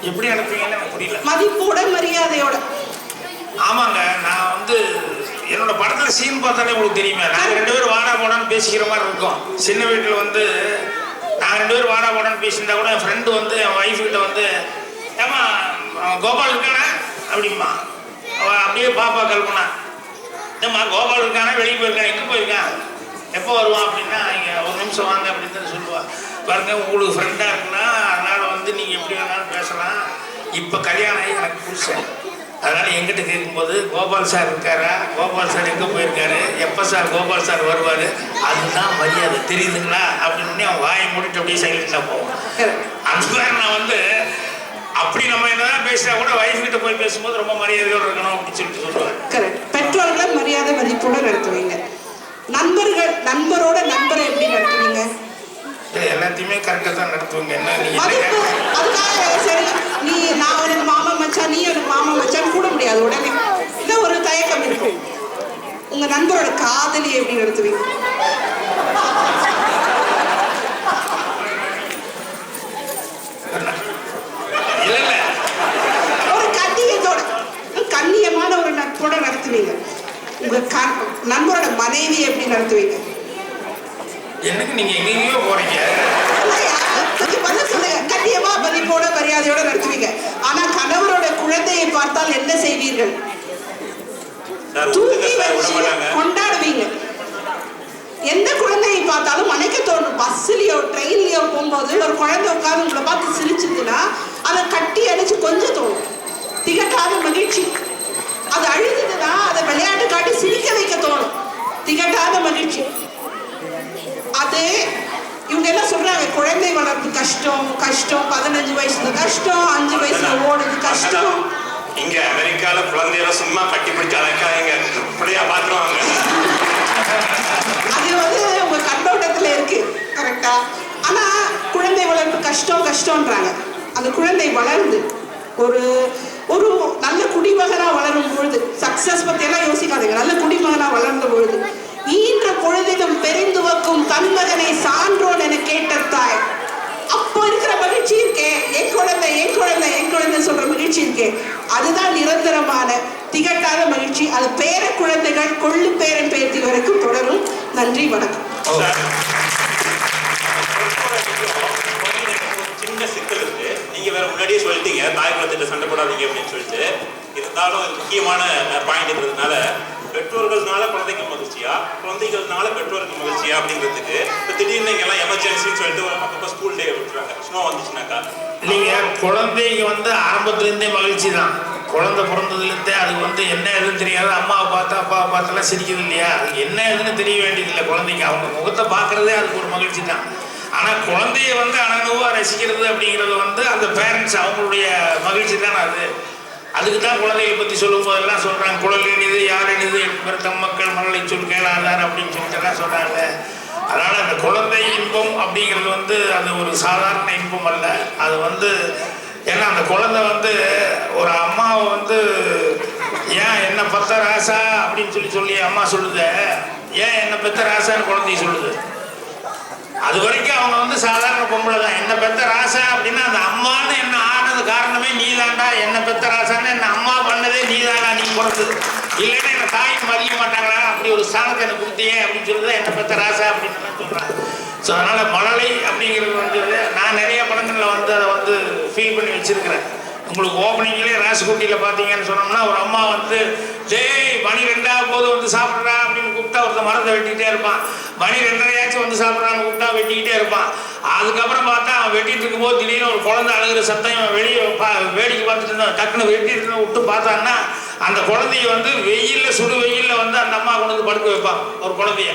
எப்படி நடத்துவீங்கன்னு எனக்கு புரியல. மதிப்போட மரியாதையோட. ஆமாங்க, நான் வந்து என்னோட படத்துல சீன் பார்த்தாலே உங்களுக்கு தெரியுமே, நாங்கள் 2 பேரும் வாடா போடான்னு பேசிக்கிற மாதிரி இருக்கோம். சின்ன வீட்டில் வந்து நாங்கள் நாங்கள் 2 பேரும் வாடா போடான்னு பேசியிருந்தா கூட என் ஃப்ரெண்டு வந்து என் ஒய்ஃப்கிட்ட வந்து ஏமா கோபால் இருக்கானா அப்படிம்மா. அவள் அப்படியே பாப்பா கல்பனா, ஏம்மா கோபால் இருக்கானா வெளியே போயிருக்கான், எங்கே போயிருக்கான், எப்போ வருவான் அப்படின்னா இங்கே 1 நிமிஷம் வாங்க அப்படின்னு தான் சொல்லுவாள். பாருங்க உங்களுக்கு ஃப்ரெண்டாக இருக்கலாம், அதனால் வந்து நீங்கள் எப்படி வேணாலும் பேசலாம். இப்போ கல்யாணம் ஆகி எனக்கு புதுசு, அதனால் எங்கிட்ட கேட்கும்போது கோபால் சார் இருக்காரா, கோபால் சார் எங்கே போயிருக்காரு, எப்போ சார் கோபால் சார் வருவார், அதுதான் மரியாதை தெரியுதுங்களா அப்படின்னு அவன் வாயை மூடிட்டு அப்படியே சைலண்டாக போவோம். அந்த மாதிரி நான் வந்து அப்படி நம்ம என்னதான் பேசினா கூட வைஃப் கிட்ட போய் பேசும்போது ரொம்ப மரியாதையோடு இருக்கணும் அப்படின்னு சொல்லிட்டு சொல்லுவாங்க. கரெக்ட். பெற்றோர்களை மரியாதை மதிப்போட நடத்துவீங்க. நண்பரோட நண்பரை எப்படி நடத்துவீங்க? எல்லாத்தையுமே கரெக்டாக தான் நடத்துவீங்க. என்ன மதிப்பு, அதுக்காக சரி நான் ஒரு மாமா மச்சான் நீ ஒரு மாமா மச்சான் கூட முடியாது, உடனே இல்லை ஒரு தயக்கம் இருக்கும். உங்க நண்பரோட காதலி எப்படி நடத்துவீங்க? ஒரு கண்ணியமான ஒரு நட்போட நடத்துவீங்க. உங்க நண்பரோட மனைவி எப்படி நடத்துவீங்க? எனக்கு நீங்க எங்கேயோ போறீங்க. சொல்லுங்க. கண்ணியமா மதிப்போட மரியாதையோட நடத்துவீங்க. ஆனா கணவரோட குழந்தையை பார்த்தால் என்ன செய்வீர்கள்? தூக்கி வச்சு கொண்டாடுவீங்க. எந்த குழந்தையை பார்த்தாலும் அணைக்க தோணும். பஸ்லயோ ட்ரெயின்லயோ போகும்போது ஒரு குழந்தை உட்கார்ந்து உங்களை பார்த்து சிரிச்சுதுன்னா அதை கட்டி அணைச்சு கொஞ்சம் தோணும். திகட்டாத மகிழ்ச்சி. அது அழுதுதுன்னா அதை விளையாட்டு காட்டி சிரிக்க வைக்க தோணும். திகட்டாத மகிழ்ச்சி. அது இவங்க எல்லாம் சொல்றாங்க குழந்தை வளர்ப்பு கஷ்டம் கஷ்டம், 15 வயசுல கஷ்டம், 5 வயசுல ஓடுது கஷ்டம். இங்க அமெரிக்கால குழந்தைகளை சும்மா கட்டி பிடிச்சு அழைக்காதீங்க, அப்படியா பாத்துருவாங்க. அது வந்து உங்க கண்ணோட்டத்துல இருக்கு, கரெக்டா? ஆனா குழந்தை வளர்ப்பு கஷ்டம் கஷ்டம்ன்றாங்க. அந்த குழந்தை வளர்ந்து ஒரு ஒரு நல்ல குடிமகனா வளரும் பொழுது, சக்சஸ் பத்தி எல்லாம் யோசிக்காதீங்க, நல்ல குடிமகனா வளர்ந்த பொழுது ஈன்ற பொழுதிலும் பெருந்துவக்கும் தன் மகனை சான்றோன் என கேட்ட தாய், அப்போ இருக்கிற மகிழ்ச்சி இருக்கே, என் குழந்தை என் குழந்தை என் குழந்தை சொல்ற மகிழ்ச்சி இருக்கே, அதுதான் நிரந்தரமான திகட்டாத மகிழ்ச்சி. அது பேர குழந்தைகள் கொள்ளு பேரன் பேத்தி வரைக்கும் தொடரும். நன்றி, வணக்கம். சின்ன சிக்கல் இருக்கு. நீங்க வேற முன்னாடியே சொல்லிட்டீங்க தாய் குழந்தைகிட்ட சண்டை போடாதீங்க அப்படின்னு சொல்லிட்டு. இருந்தாலும் முக்கியமான பாயிண்ட் இருக்கிறதுனால பெற்றோர்கள்னால குழந்தைங்க மகிழ்ச்சியா, குழந்தைகள்னால பெற்றோருக்கு மகிழ்ச்சியா அப்படிங்கிறதுக்கு இப்போ திடீர்னு எல்லாம் எமர்ஜென்சின்னு சொல்லிட்டு அப்பப்போ ஸ்கூல் டே விட்டுறாங்க. ஸ்னோ வந்துச்சுனாக்கா நீங்க குழந்தைங்க வந்து ஆரம்பத்துலேருந்தே மகிழ்ச்சி தான். குழந்தை பிறந்ததுலேருந்தே அதுக்கு வந்து என்ன எதுன்னு தெரியாது. அம்மாவை பார்த்தா அப்பாவை பார்த்தெல்லாம் சிரிக்குது இல்லையா, அது என்ன எதுன்னு தெரிய வேண்டியதில்லை. குழந்தைங்க அவங்க முகத்தை பார்க்குறதே அதுக்கு ஒரு மகிழ்ச்சி தான். ஆனால் குழந்தைய வந்து அணனுவாக ரசிக்கிறது அப்படிங்கிறது வந்து அந்த பேரண்ட்ஸ் அவங்களுடைய மகிழ்ச்சி தான். அதுக்கு தான் குழந்தைகளை பற்றி சொல்லும் போதெல்லாம் சொல்கிறாங்க, குழல் இனிது யார் இனிது தம் மக்கள் மழலை சொல் கேளாதார் அப்படின்னு சொல்லிட்டுலாம் சொல்கிறாங்க. அதனால் அந்த குழந்தை இன்பம் அப்படிங்கிறது வந்து அது ஒரு சாதாரண இன்பம் அல்ல. அது வந்து ஏன்னா அந்த குழந்தை வந்து ஒரு அம்மாவை வந்து ஏன் என்ன பெத்த ராசா அப்படின்னு சொல்லி அம்மா சொல்லுது, ஏன் என்ன பெத்த ராசான்னு குழந்தைய சொல்லுது. அது வரைக்கும் அவங்க வந்து சாதாரண பொம்பளை தான். என்ன பெத்த ராசா அப்படின்னா அந்த அம்மான்னு என்ன ஆனது காரணமே நீ தாண்டா, என்ன பெத்த ராசான்னு என்ன அம்மா பண்ணதே நீ தாண்டா, நீ பிறந்தது இல்லைன்னா என்ன தாய்க்கு மதிக்க மாட்டாங்களா, அப்படி ஒரு ஸ்தானத்தை எனக்கு கொடுத்தியே அப்படின்னு சொல்லிதான் என்ன பெத்த ராசா அப்படின்னு சொல்றாங்க. ஸோ அதனால மழலை அப்படிங்கிறது வந்து நான் நிறைய படங்களில் வந்து அதை வந்து ஃபீல் பண்ணி வச்சிருக்கிறேன். உங்களுக்கு ஓப்பனிங்லேயே ராசுக்குட்டியில் பார்த்தீங்கன்னு சொன்னோம்னா ஒரு அம்மா வந்து டேய் மணி 2 போது வந்து சாப்பிட்றா அப்படின்னு கூப்பிட்டா ஒருத்தர் மரத்தை வெட்டிக்கிட்டே இருப்பான். மணி 2:30 வந்து சாப்பிட்றான்னு கூப்பிட்டா வெட்டிக்கிட்டே இருப்பான். அதுக்கப்புறம் பார்த்தா அவன் வெட்டிட்டு இருக்கும்போது திடீர்னு ஒரு குழந்தை அழுகிற சத்தம் வெளியே வேடிக்கை பார்த்துட்டு இருந்தான். டக்குன்னு வெட்டிட்டு விட்டு பார்த்தான்னா அந்த குழந்தைய வந்து வெயிலில் சுடு வெயிலில் வந்து அந்த அம்மா கொண்டு வந்து படுக்க வைப்பான். ஒரு குழந்தைய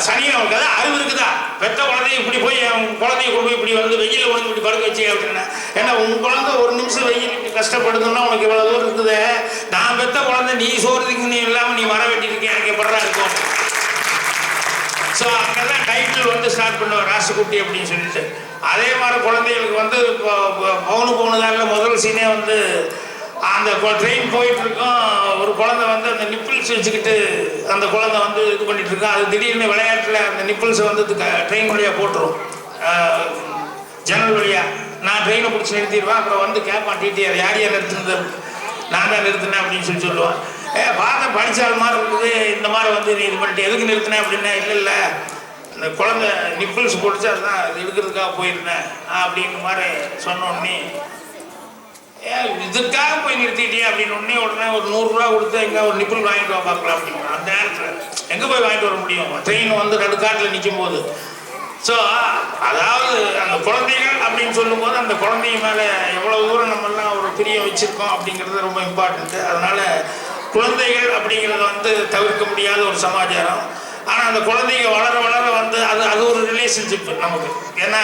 சனியை அவனுக்கு அதான் அறிவு இருக்குதா, பெத்த குழந்தைய இப்படி போய் குழந்தைய கொண்டு போய் இப்படி வந்து வெயிலில் கொண்டு இப்படி படுக்க வச்சு அப்படின்னா, ஏன்னா உன் குழந்தை ஒரு நிமிஷம் வெயில் இப்படி கஷ்டப்படுதுன்னா உனக்கு இவ்வளோ தூரம் இருக்குது, நான் பெத்த குழந்தை நீ சோறுதிக்கு நீ இல்லாமல் நீ மரம் வெட்டிருக்கேன் எனக்கு எப்படா இருக்கும். ஸோ அங்கெல்லாம் டைட்டில் வந்து ஸ்டார்ட் பண்ணுவார் ராசுக்குட்டி அப்படின்னு சொல்லிட்டு. அதே மாதிரி குழந்தைகளுக்கு வந்து இப்போ பவுனுதான்ல முதல் சீனே வந்து அந்த ட்ரெயின் போயிட்டு இருக்கோம், ஒரு குழந்தை வந்து அந்த நிப்பிள்ஸ் வச்சுக்கிட்டு அந்த குழந்தை வந்து இது பண்ணிட்டு இருக்கோம். அது திடீர்னு விளையாட்டில் அந்த நிப்பிள்ஸை வந்து ட்ரெயின் வழியாக போட்டுரும், ஜன்னல் வழியாக. நான் ட்ரெயினை பிடிச்சி நிறுத்திடுவேன். அப்புறம் வந்து கேட்பான் டிடிஆர் யார் நிறுத்துனது, நான் தான் நிறுத்தினேன் அப்படின்னு சொல்லுவான். பார்த்தா படித்தால் மாதிரி இருக்குது, இந்த மாதிரி வந்து நீ இது பண்ணிட்டு எதுக்கு நிறுத்தினேன் அப்படின்னா இல்லை இந்த குழந்தை நிப்பிள்ஸ் போட்டுச்சு, அதுதான் அது எடுக்கிறதுக்காக போயிருந்தேன் அப்படிங்கிற மாதிரி சொன்னோடனே, இதுக்காக போய் நிறுத்திட்டியா அப்படின்னு உடனே ஒரு 100 ரூபா கொடுத்து எங்கே ஒரு நிப்பிள் வாங்கிட்டு வா பார்க்கலாம் அப்படின்னு. அந்த நேரத்தில் எங்கே போய் வாங்கிட்டு வர முடியும்? ட்ரெயின் வந்து நடுக்காட்டில் நிற்கும் போது. ஸோ அதாவது அந்த குழந்தைகள் அப்படின்னு சொல்லும்போது அந்த குழந்தைங்க மேலே எவ்வளோ தூரம் நம்மெல்லாம் ஒரு பிரியம் வச்சுருக்கோம் அப்படிங்கிறது ரொம்ப இம்பார்ட்டண்ட்டு. அதனால் குழந்தைகள் அப்படிங்கிறத வந்து தவிர்க்க முடியாத ஒரு சமாச்சாரம். ஆனால் அந்த குழந்தைங்க வளர வளர வந்து அது ஒரு ரிலேஷன்ஷிப் நமக்கு. ஏன்னா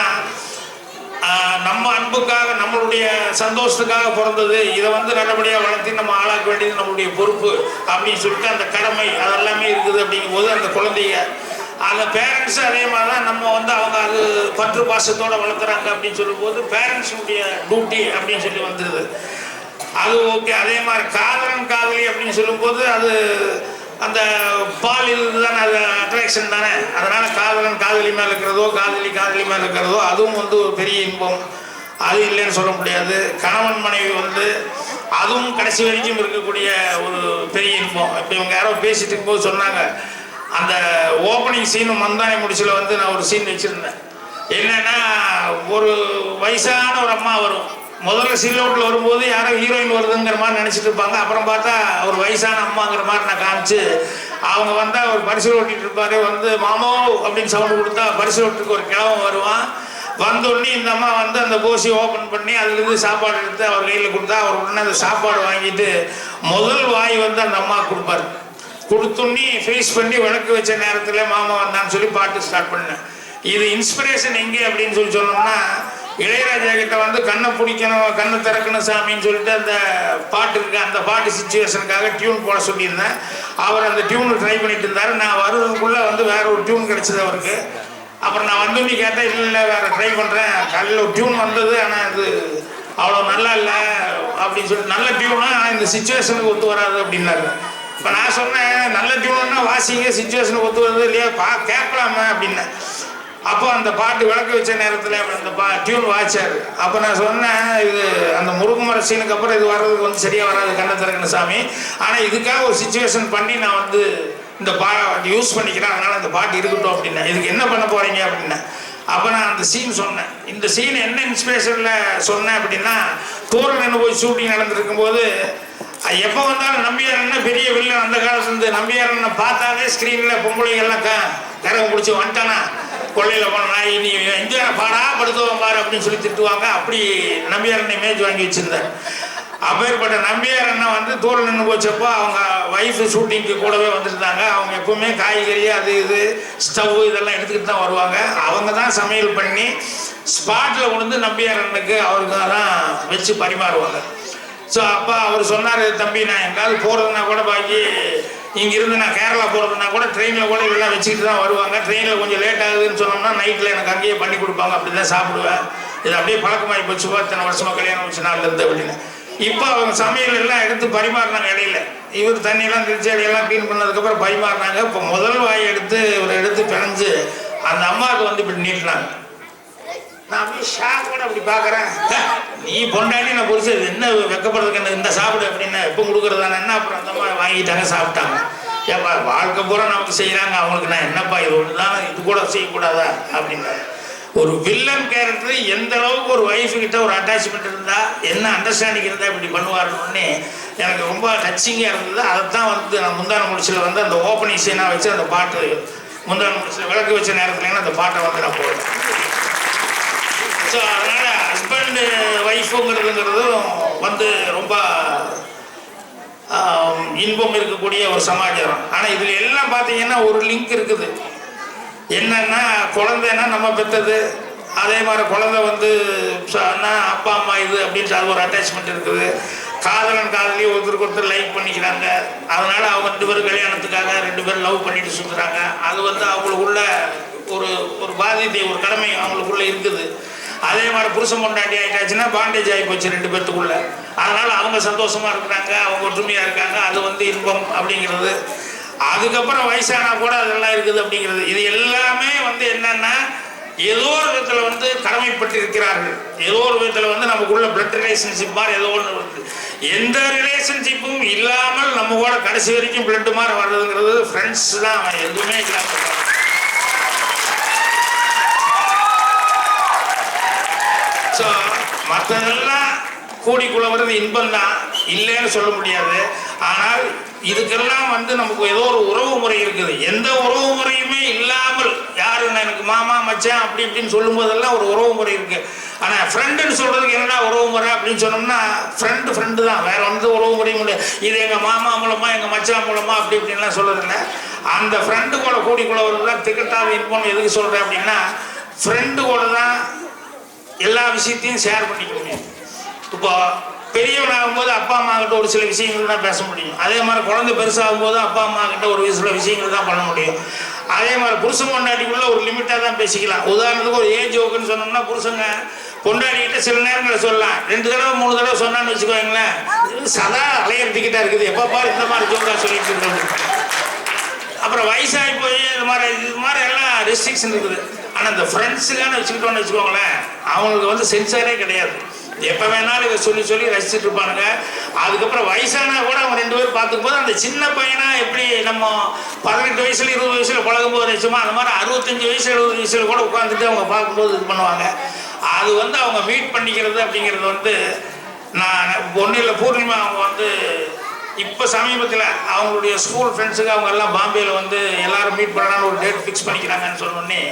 நம்ம அன்புக்காக நம்மளுடைய சந்தோஷத்துக்காக பிறந்தது, இதை வந்து நல்லபடியாக வளர்த்து நம்ம ஆளாக்க வேண்டியது நம்மளுடைய பொறுப்பு அப்படின்னு சொல்லிட்டு அந்த கடமை அதெல்லாமே இருக்குது. அப்படிங்கும்போது அந்த குழந்தைங்க அந்த பேரண்ட்ஸும் அதே மாதிரி தான் நம்ம வந்து அவங்க அது பற்று பாசத்தோடு வளர்க்குறாங்க அப்படின்னு சொல்லும்போது பேரண்ட்ஸுடைய டியூட்டி அப்படின்னு சொல்லி வந்துடுது. அது ஓகே. அதே மாதிரி காதலன் காதலி அப்படின்னு சொல்லும்போது அது அந்த பாலில் தானே, அது அட்ராக்ஷன் தானே. அதனால் காதலன் காதலி மேலே இருக்கிறதோ காதலி காதலி மேலே இருக்கிறதோ அதுவும் வந்து ஒரு பெரிய இன்பம். அது இல்லைன்னு சொல்ல முடியாது. கணவன் மனைவி வந்து அதுவும் கடைசி வரைக்கும் இருக்கக்கூடிய ஒரு பெரிய இன்பம். இப்போ இவங்க யாரோ பேசிட்டு இருக்கும்போது சொன்னாங்க, அந்த ஓப்பனிங் சீனு மந்தானி முடிச்சில் வந்து நான் ஒரு சீன் வச்சுருந்தேன். என்னென்னா ஒரு வயசான ஒரு அம்மா வரும். முதல்ல சீலோட்டில் வரும்போது யாரோ ஹீரோயின் வருதுங்கிற மாதிரி நினச்சிட்டு இருப்பாங்க. அப்புறம் பார்த்தா ஒரு வயசான அம்மாங்கிற மாதிரி நான் காமிச்சு அவங்க வந்தால் ஒரு பரிசு ஓட்டிகிட்டு இருப்பார். வந்து மாமோ அப்படின்னு சவுண்டு கொடுத்தா பரிசு ஓட்டுக்கு ஒரு கிழவன் வருவான். வந்தோடனே இந்த அம்மா வந்து அந்த கோசி ஓப்பன் பண்ணி அதுலேருந்து சாப்பாடு எடுத்து அவர் கையில் கொடுத்தா அவர் உடனே அந்த சாப்பாடு வாங்கிட்டு முதல் வாய் வந்து அந்த அம்மா கொடுப்பார். கொடுத்தோன்னே ஃபேஸ் பண்ணி விளக்கு வச்ச நேரத்தில் மாமா வந்தான்னு சொல்லி பாட்டு ஸ்டார்ட் பண்ணேன். இது இன்ஸ்பிரேஷன் எங்கே அப்படின்னு சொல்லி சொன்னோம்னா, இளையராஜா கிட்ட வந்து கண்ணை பிடிக்கணும் கண்ணை திறக்கணும் சாமின்னு சொல்லிட்டு அந்த பாட்டு இருக்கு. அந்த பாட்டு சிச்சுவேஷனுக்காக டியூன் போட சொல்லியிருந்தேன். அவர் அந்த டியூனு ட்ரை பண்ணிட்டு இருந்தார். நான் வருவதுக்குள்ளே வந்து வேற ஒரு டியூன் கிடச்சிது அவருக்கு. அப்புறம் நான் வந்து கேட்டேன், இல்லை வேற ட்ரை பண்ணுறேன், காலையில் ஒரு டியூன் வந்தது ஆனால் அது அவ்வளோ நல்லா இல்லை அப்படின்னு சொல்லிட்டு, நல்ல டியூனா இந்த சிச்சுவேஷனுக்கு ஒத்து வராது அப்படின்னாரு. இப்போ நான் சொன்னேன், நல்ல டியூன்னா வாசிங்க, சிச்சுவேஷனுக்கு ஒத்து வருது இல்லையா கேட்கலாமா அப்படின்னேன். அப்போ அந்த பாட்டு விளக்க வச்ச நேரத்தில் அந்த டியூன் வாய்ச்சார். அப்போ நான் சொன்னேன், இது அந்த முருகுமர சீனுக்கு அப்புறம் இது வர்றதுக்கு வந்து சரியாக வராது கண்ணை திறக்கணும் சாமி, ஆனால் இதுக்காக ஒரு சிச்சுவேஷன் பண்ணி நான் வந்து இந்த யூஸ் பண்ணிக்கிறேன், அதனால் அந்த பாட்டு இருக்கட்டும் அப்படின்னேன். இதுக்கு என்ன பண்ண போகிறீங்க அப்படின்னேன். அப்போ நான் அந்த சீன் சொன்னேன். இந்த சீன் என்ன இன்ஸ்பிரேஷனில் சொன்னேன் அப்படின்னா, தூரல் போய் ஷூட்டிங் நடந்துருக்கும் போது எப்போ வந்தாலும் நம்பியாரன்னா பெரிய வில்லன். அந்த காலத்துலேருந்து நம்பியாரனை பார்த்தாலே ஸ்க்ரீனில் பொம்பளைகள்லாம் கரகம் பிடிச்சி வந்துட்டானா கொள்ளையில் போனா இனி எங்கே பாடா படுத்துவோம் பாரு அப்படின்னு சொல்லி திட்டுவாங்க. அப்படி நம்பியாரன் இமேஜ் வாங்கி வச்சுருந்தேன். அப்பேற்பட்ட நம்பியாரண்ணா வந்து தூரம் நின்று போச்சப்போ அவங்க ஒய்ஃபு ஷூட்டிங்க்கு கூடவே வந்துருந்தாங்க. அவங்க எப்பவுமே காய்கறி அது இது ஸ்டவ் இதெல்லாம் எடுத்துக்கிட்டு தான் வருவாங்க. அவங்க தான் சமையல் பண்ணி ஸ்பாட்டில் கொண்டு நம்பியாரனுக்கு அவருக்கு தான் வச்சு பரிமாறுவாங்க. ஸோ அப்போ அவர் சொன்னார், தம்பி நான் எங்காவது போகிறதுனா கூட பாக்கி இங்கேருந்து நான் கேரளா போகிறதுனா கூட ட்ரெயினில் கூட இதெல்லாம் வச்சுக்கிட்டு தான் வருவாங்க. ட்ரெயினில் கொஞ்சம் லேட் ஆகுதுன்னு சொன்னோம்னா நைட்டில் எனக்கு அங்கேயே பண்ணி கொடுப்பாங்க. அப்படி தான் சாப்பிடுவேன். இது அப்படியே பழக்கமாகி போச்சுப்பா, இத்தனை வருஷமாக கல்யாணம் வச்சு நாள்லேருந்து அப்படின்னு. இப்போ அவங்க சமையல் எல்லாம் எடுத்து பரிமாறினாங்க. இடையில இவர் தண்ணியெல்லாம் திருச்சி அடியெல்லாம் க்ளீன் பண்ணதுக்கப்புறம் பரிமாறினாங்க. இப்போ முதல் வாய் எடுத்து இவர் எடுத்து பிணைஞ்சு அந்த அம்மாவுக்கு வந்து இப்படி நீட்டினாங்க. நான் அப்படியே ஷாக்கோட அப்படி பார்க்குறேன். நீ பொண்டாட்டி நான் புரிச்சது என்ன வெக்கப்படுறதுக்கு என்ன இந்த சாப்பிடு அப்படின்னா எப்போ கொடுக்குறதானே என்ன. அப்புறம் அந்த மாதிரி வாங்கிட்டாங்க, சாப்பிட்டாங்க. ஏப்பா வாழ்க்கை பூரா நமக்கு செய்கிறாங்க, அவங்களுக்கு நான் என்னப்பா இது ஒன்று தான் இது கூட செய்யக்கூடாதா அப்படின்னா. ஒரு வில்லன் கேரக்டர் எந்த அளவுக்கு ஒரு ஒய்ஃபுக்கிட்ட ஒரு அட்டாச்மெண்ட் இருந்தால் என்ன அண்டர்ஸ்டாண்டிங் இருந்தால் இப்படி பண்ணுவாருன்னு எனக்கு ரொம்ப டச்சிங்காக இருந்தது. அதைத்தான் வந்து நான் முந்தான முடிச்சில் வந்து அந்த ஓப்பனிங் சீனாக வச்சு அந்த பாட்டு முந்தான முடிச்சில் விளக்கு வச்ச நேரத்துலன்னா அந்த பாட்டை வந்து நான் போடுறேன். ஸோ அதனால் ஹஸ்பண்டு ஒய்ஃபுங்கிறதுங்கிறதும் வந்து ரொம்ப இன்பம் இருக்கக்கூடிய ஒரு சமாச்சாரம். ஆனால் இதில் எல்லாம் பார்த்தீங்கன்னா ஒரு லிங்க் இருக்குது. என்னன்னா குழந்தைன்னா நம்ம பெற்றது, அதே மாதிரி குழந்தை வந்து அப்பா அம்மா இது அப்படின்ட்டு அது ஒரு அட்டாச்மெண்ட் இருக்குது. காதலன் காதலி ஒருத்தருக்கு ஒருத்தர் லைக் பண்ணிக்கிறாங்க. அதனால அவங்க 2 பேரும் கல்யாணத்துக்காக 2 பேரும் லவ் பண்ணிட்டு சுற்றுறாங்க. அது வந்து அவங்களுக்குள்ள ஒரு ஒரு பாதித்தை ஒரு கடமை அவங்களுக்குள்ள இருக்குது. அதே மாதிரி புருஷன் பொண்டாட்டி ஆகிட்டாச்சுன்னா பாண்டேஜ் ஆகி போச்சு 2 பேர்த்துக்குள்ள. அதனால அவங்க சந்தோஷமா இருக்கிறாங்க, அவங்க ஒற்றுமையா இருக்காங்க. அது வந்து இன்பம் அப்படிங்கிறது. அதுக்கப்புறம் வயசானா கூட அதெல்லாம் இருக்குது அப்படிங்கிறது. இது எல்லாமே வந்து என்னன்னா ஏதோ ஒரு விதத்தில் வந்து கடமைப்பட்டு இருக்கிறார்கள். ஏதோ ஒரு விதத்தில் வந்து நமக்குள்ள பிளட் ரிலேஷன்ஷிப் மாதிரி ஏதோ ஒன்று வருது. எந்த ரிலேஷன்ஷிப்பும் இல்லாமல் நம்ம கூட கடைசி வரைக்கும் பிளட் மாதிரி வர்றதுங்கிறது ஃப்ரெண்ட்ஸ் தான். எதுவுமே இல்லாமல் மற்றதெல்லாம் கூடி குழவுறது இன்பம் தான், இல்லைன்னு சொல்ல முடியாது. ஆனால் இதுக்கெல்லாம் வந்து நமக்கு ஏதோ ஒரு உறவு முறை இருக்குது. எந்த உறவு முறையுமே இல்லாமல் யாருன்னு எனக்கு மாமா மச்சான் அப்படி இப்படின்னு சொல்லும் போதெல்லாம் ஒரு உறவு முறை இருக்கு. ஆனால் ஃப்ரெண்டுன்னு சொல்றதுக்கு என்னடா உறவு முறை அப்படின்னு சொன்னோம்னா ஃப்ரெண்டு தான், வேற வந்து உறவு முறையும் முடியாது. இது எங்கள் மாமா மூலமா எங்கள் மச்சான் மூலமா அப்படி இப்படின்லாம் சொல்றதில்லை. அந்த ஃப்ரெண்டு கூட கூடி குழவுறது தான் திக்கட்டாக இருப்போம்னு எதுக்கு சொல்கிறேன் அப்படின்னா, ஃப்ரெண்டு கூட தான் எல்லா விஷயத்தையும் ஷேர் பண்ணிக்க முடியும். இப்போ பெரியவனாகும் போது அப்பா அம்மா கிட்ட ஒரு சில விஷயங்கள் தான் பேச முடியும். அதே மாதிரி குழந்தை பெருசாகும் போது அப்பா அம்மா கிட்ட ஒரு சில விஷயங்கள் தான் பண்ண முடியும். அதே மாதிரி புருஷன் பொண்டாட்டிக்குள்ள ஒரு லிமிட்டாக தான் பேசிக்கலாம். உதாரணத்துக்கு ஒரு ஏஜ் ஓக்குன்னு சொன்னோம்னா புருஷங்க பொண்டாடிக்கிட்ட சில நேரங்களில் சொல்லலாம். 2 தடவை 3 தடவை சொன்னான்னு வச்சுக்கோங்களேன், சதா அலையறதுக்கிட்டா இருக்குது, எப்போ பாரு இந்த மாதிரி ஜோக்கா சொல்லிட்டு இருக்கிறது. அப்புறம் வயசாகி போய் இது மாதிரி எல்லாம் ரெஸ்ட்ரிக்ஷன் இருக்குது. ஆனால் இந்த ஃப்ரெண்ட்ஸுக்கான வச்சுக்கிட்டோன்னு வச்சுக்கோங்களேன், அவங்களுக்கு வந்து சென்சாரே கிடையாது. எப்போ வேணாலும் இதை சொல்லி சொல்லி ரசிச்சுட்டு இருப்பானுங்க. அதுக்கப்புறம் வயசானா கூட அவங்க 2 பேரும் பார்த்துக்கும் போது அந்த சின்ன பையனா எப்படி நம்ம 18 வயசுல 20 வயசுல பழகும்போது நிச்சயமா அந்த மாதிரி 65 வயசு 70 வயசுல கூட உட்காந்துட்டு அவங்க பார்க்கும்போது இது பண்ணுவாங்க. அது வந்து அவங்க மீட் பண்ணிக்கிறது அப்படிங்கிறது வந்து நான் ஒன்றும் இல்லை, பூர்ணிமா அவங்க வந்து இப்போ சமீபத்தில் அவங்களுடைய ஸ்கூல் ஃப்ரெண்ட்ஸுக்கு அவங்க எல்லாம் பாம்பேயில் வந்து எல்லாரும் மீட் பண்ணலான்னு ஒரு டேட் ஃபிக்ஸ் பண்ணிக்கிறாங்கன்னு சொன்னோடனே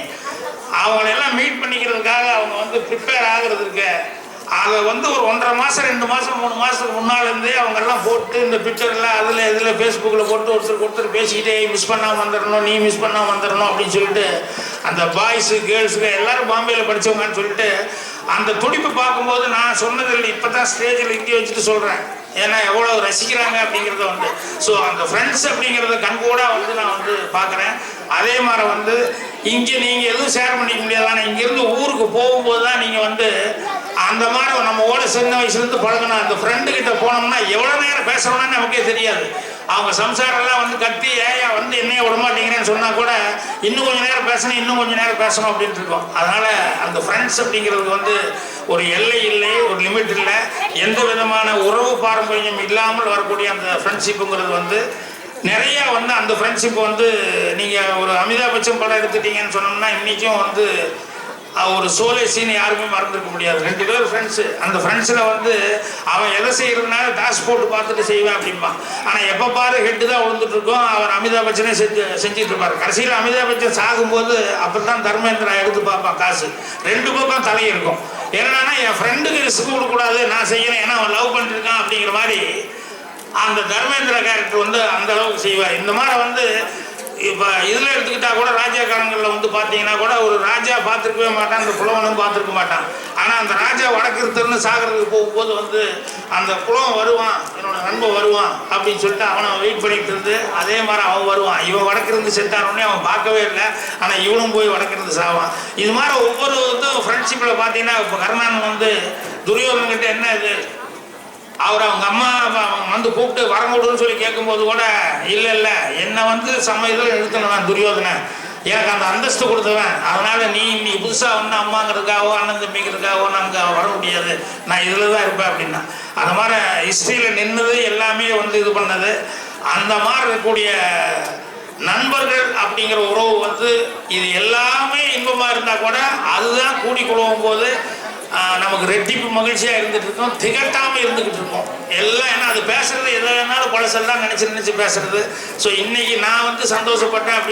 அவங்களெல்லாம் மீட் பண்ணிக்கிறதுக்காக அவங்க வந்து ப்ரிப்பேர் ஆகுறதுக்கு அதை வந்து ஒரு 1.5 மாதம் 2 மாதம் 3 மாதத்துக்கு முன்னாலேருந்தே அவங்கெல்லாம் போட்டு இந்த பிக்சரில் அதில் இதில் ஃபேஸ்புக்கில் போட்டு ஒருத்தர் பேசிக்கிட்டே மிஸ் பண்ணாமல் வந்துடணும், நீ மிஸ் பண்ணாமல் வந்துடணும் அப்படின்னு சொல்லிட்டு அந்த பாய்ஸு கேர்ள்ஸுக்கு எல்லாரும் பாம்பேயில் படித்தவங்கன்னு சொல்லிட்டு அந்த துடிப்பு பார்க்கும்போது நான் சொன்னதில்லை, இப்போ தான் ஸ்டேஜில் இங்கே வச்சுட்டு சொல்கிறேன். ஏன்னா எவ்வளோ ரசிக்கிறாங்க அப்படிங்கிறத வந்து ஸோ அந்த ஃப்ரெண்ட்ஸ் அப்படிங்கிறத கண்கூட வந்து நான் வந்து பார்க்குறேன். அதே மாதிரி வந்து இங்கே நீங்கள் எதுவும் ஷேர் பண்ணிக்க முடியாது. ஆனால் இங்கேருந்து ஊருக்கு போகும்போது தான் நீங்கள் வந்து அந்த மாதிரி நம்ம ஓட சின்ன வயசுலேருந்து பழகணும். அந்த ஃப்ரெண்டுக்கிட்ட போனோம்னா எவ்வளோ நேரம் பேசுகிறோம்னு நமக்கே தெரியாது. அவங்க சம்சாரெல்லாம் வந்து கத்தி ஏயா வந்து என்னைய விடமாட்டேங்கிறேன்னு சொன்னால் கூட இன்னும் கொஞ்சம் நேரம் பேசணும் இன்னும் கொஞ்சம் நேரம் பேசணும் அப்படின்ட்டு இருக்கோம். அதனால் அந்த ஃப்ரெண்ட்ஸ் அப்படிங்கிறது வந்து ஒரு எல்லை இல்லை, ஒரு லிமிட் இல்லை. எந்த விதமான உறவு பாரம்பரியம் இல்லாமல் வரக்கூடிய அந்த ஃப்ரெண்ட்ஷிப்புங்கிறது வந்து நிறைய வந்து அந்த ஃப்ரெண்ட்ஷிப் வந்து நீங்கள் ஒரு அமிதாப் பச்சன் படம் எடுத்துட்டீங்கன்னு சொன்னோம்னா இன்றைக்கும் வந்து ஒரு சோலை சீன் யாருமே மறந்துருக்க முடியாது. 2 பேர் ஃப்ரெண்ட்ஸு. அந்த ஃப்ரெண்ட்ஸில் வந்து அவன் எதை செய்கிறதுனால டாஸ் போட்டு பார்த்துட்டு செய்வேன் அப்படின்பான். ஆனால் எப்போ பாரு ஹெட்டு தான் விழுந்துட்டு இருக்கோம், அவர் அமிதாப் பச்சனே செஞ்சுட்டு இருப்பார். கடைசியில் அமிதாப் பச்சன் சாகும்போது அப்போ தான் தர்மேந்திரா எடுத்து பார்ப்பான் காசு. 2 பக்கம் தலை இருக்கும். என்னன்னா என் ஃப்ரெண்டுக்கு ரிஸ்க் கொடுக்கூடாது, நான் செய்யறேன், ஏன்னா அவன் லவ் பண்ணிருக்கான் அப்படிங்கிற மாதிரி அந்த தர்மேந்திரா கேரக்டர் வந்து அந்த அளவுக்கு செய்வார். இந்த மாதிரி வந்து இப்போ இதில் எடுத்துக்கிட்டா கூட ராஜா காலங்களில் வந்து பார்த்தீங்கன்னா கூட ஒரு ராஜா பார்த்துருக்கவே மாட்டான், அந்த புலவனும் பார்த்துருக்க மாட்டான். ஆனால் அந்த ராஜா வடக்கிருத்தர்னு சாகிறதுக்கு போகும்போது வந்து அந்த புலவன் வருவான், என்னோட நண்பன் வருவான் அப்படின்னு சொல்லிட்டு அவனை வெயிட் பண்ணிட்டு இருந்து அதே மாதிரி அவன் வருவான். இவன் வடக்கிருந்து செத்தானோடனே அவன் பார்க்கவே இல்லை, ஆனால் இவனும் போய் வடக்கிருந்து சாவான். இது மாதிரி ஒவ்வொரு இதுவும் ஃப்ரெண்ட்ஷிப்பில் பார்த்தீங்கன்னா இப்போ கர்ணன் வந்து துரியோதனன்கிட்ட என்ன இது அவர் அவங்க அம்மா வந்து கூப்பிட்டு வரங்கூடுன்னு சொல்லி கேட்கும்போது கூட இல்லை என்னை வந்து இதில் நிறுத்தணும் நான் துரியோதனை, எனக்கு அந்த அந்தஸ்து கொடுத்தவன், அதனால் நீ புதுசாக வந்து அம்மாங்கிறதுக்காகவோ அண்ணன் தம்பிங்கிறதுக்காகவோ நாங்கள் வர முடியாது, நான் இதில் தான் இருப்பேன் அப்படின்னா. அந்த மாதிரி ஹிஸ்ட்ரியில் நின்றுது எல்லாமே வந்து இது பண்ணது. அந்த மாதிரி இருக்கக்கூடிய நண்பர்கள் அப்படிங்கிற உறவு வந்து இது எல்லாமே இன்பமாக இருந்தால் கூட அதுதான் கூடி குழுவும் போது நமக்கு ரெட்டிப்பு மகிழ்ச்சியாக இருந்துட்டு இருக்கோம், திகட்டாமல் இருந்துக்கிட்டு இருக்கோம் எல்லாம். ஏன்னா அது பேசுறது எதை வேணாலும் பழசெல்லாம் நினச்சி பேசுறது. ஸோ இன்னைக்கு நான் வந்து சந்தோஷப்பட்டேன் அப்படி